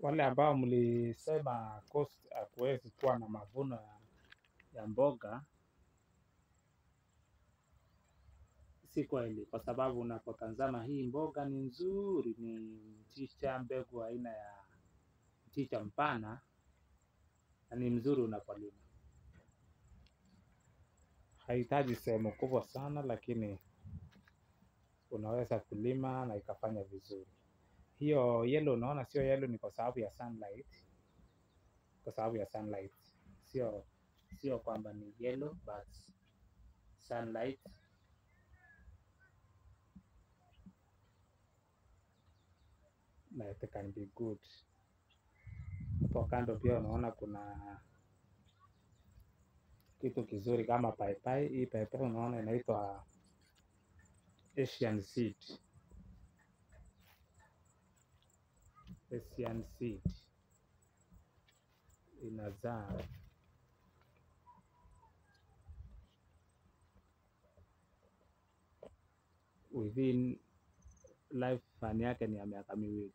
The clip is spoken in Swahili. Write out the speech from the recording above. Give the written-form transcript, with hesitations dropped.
Wale ambao mlisema Coast hakuwezi kuwa na mavuno ya mboga, si kweli, kwa sababu unapotazama hii mboga ni nzuri, ni mchicha, mbegu aina ya mchicha mpana, na ni mzuri unapolima. Haihitaji sehemu kubwa sana, lakini unaweza kulima na ikafanya vizuri. Hiyo yellow unaona sio yellow, ni kwa sababu ya sunlight. Kwa sababu ya sunlight, sio kwamba ni yellow, but sunlight. Na it can be good. Hapo kando pia unaona kuna kitu kizuri kama paipai. Hii paipai unaona inaitwa Asian seed. Asian seed inazaa within lifespan yake ni ya miaka miwili.